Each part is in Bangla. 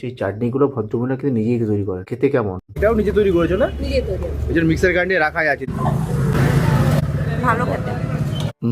সেই চাটনিগুলো ভদ্রমহিলা কিন্তু নিজেই তৈরি করে। খেতে কেমন? এটাও নিজে তৈরি করেছো না? নিজে তৈরি। এই জন্য মিক্সার গ্রাইন্ডারে রাখাই আছে। ভালো খেতে।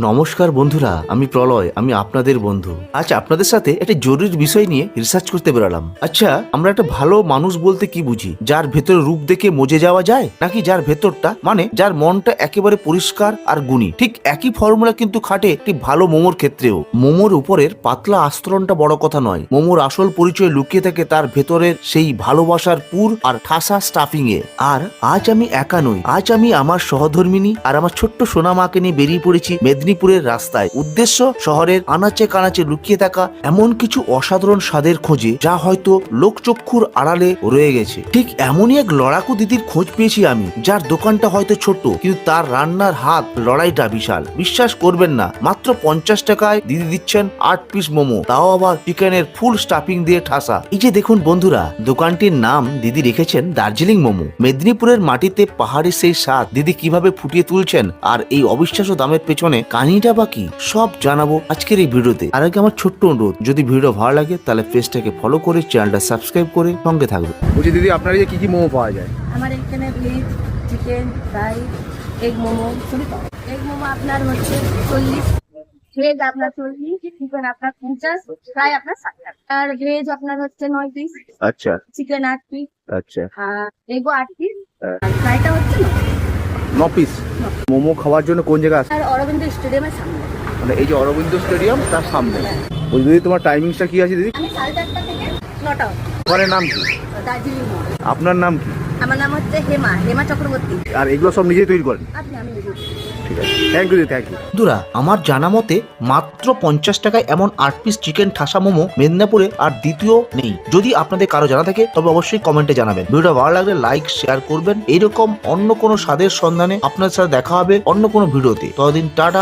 নমস্কার বন্ধুরা, আমি প্রলয়, আমি আপনাদের বন্ধু। আজ আপনাদের সাথে একটা জরুরি বিষয় নিয়ে রিসার্চ করতে বেরোলাম। আচ্ছা, আমরা একটা ভালো মানুষ বলতে কি বুঝি? যার ভেতরে রূপ দেখে মজে যাওয়া যায়, নাকি যার ভেতরটা মানে যার মনটা একেবারে পরিষ্কার আর গুণী? ঠিক একই ফর্মুলা কিন্তু খাটে একটি ভালো মোমোর ক্ষেত্রেও। মোমোর উপরের পাতলা আস্তরণটা বড় কথা নয়, মোমোর আসল পরিচয় লুকিয়ে থাকে তার ভেতরের সেই ভালোবাসার পুর আর ঠাসা স্টাফিং এ। আর আজ আমি একা নই, আজ আমি আমার সহধর্মিনী আর আমার ছোট্ট সোনামাকে নিয়ে বেরিয়ে পড়েছি মেদিনীপুরের রাস্তায়। উদ্দেশ্য শহরের আনাচে কানাচে লুকিয়ে থাকা এমন কিছু অসাধারণ স্বাদের খোঁজে যা হয়তো লোকচক্ষুর আড়ালে রয়ে গেছে। ঠিক এমনই এক লড়াকু দিদির খোঁজ পেয়েছি আমি, যার দোকানটা হয়তো ছোট কিন্তু তার রান্নার হাত লড়াইটা বিশাল। বিশ্বাস করবেন না, মাত্র 50 টাকায় দিদি দিচ্ছেন 8 পিস মোমো, তাও আবার চিকেনের ফুল স্টাফিং দিয়ে ঠাসা। এই যে দেখুন বন্ধুরা, দোকানটির নাম দিদি রেখেছেন দার্জিলিং মোমো। মেদিনীপুরের মাটিতে পাহাড়ের সেই স্বাদ দিদি কিভাবে ফুটিয়ে তুলছেন আর এই অবিশ্বাস্য দামের পেছনে কাহিনীটা বাকি সব জানাবো আজকের এই ভিডিওতে। আর আগে আমার ছোট্ট অনুরোধ, যদি ভিডিও ভালো লাগে তাহলে পেজটাকে ফলো করে চ্যানেলটা সাবস্ক্রাইব করে সঙ্গে থাকবে। বলছি দিদি, আপনার এই যে কি কি মোমো পাওয়া যায়? আমার এখানে veg, chicken, fry, egg momo সবই পাওয়া যায়। এগ মোমো আপনার হচ্ছে 40, ভেজ আপনার 40, চিকেন আপনার 50, ফ্রাই আপনার 60 আর ভেজ আপনার হচ্ছে 9 পিস, আচ্ছা চিকেন 8 পিস, আচ্ছা, আর এগও 8 পিস, আর ফ্রাইটা হচ্ছে 9 পিস। মোমো খাওয়ার জন্য কোন জায়গা আছে? আর অরবিন্দ স্টেডিয়ামের সামনে। মানে এই যে অরবিন্দ স্টেডিয়াম তার সামনে। বলছি দিদি, তোমার টাইমিংসটা কি আছে দিদি? আমি 4:30 থেকে 9টা। তোমার নাম কি? দার্জিলিং মোমো। আপনার নাম কি? আমার নাম হচ্ছে হেমা চক্রবর্তী। আর এগুলো সব নিজেই তৈরি করেন? আমি নিজে। ঠিক আছে, থ্যাংক ইউ দিদি, থ্যাংক ইউ। বন্ধুরা, আমার জানা মতে মাত্র 50 টাকায় এমন 8 পিস চিকেন ঠাসা মোমো মেদিনীপুরে আর দ্বিতীয় নেই। যদি আপনাদের কারো জানা থাকে তবে অবশ্যই কমেন্টে জানাবেন। ভিডিওটা ভালো লাগলে লাইক শেয়ার করবেন। এইরকম অন্য কোনো স্বাদের সন্ধানে আপনার সাথে দেখা হবে অন্য কোনো ভিডিওতে। ততদিন টাটা।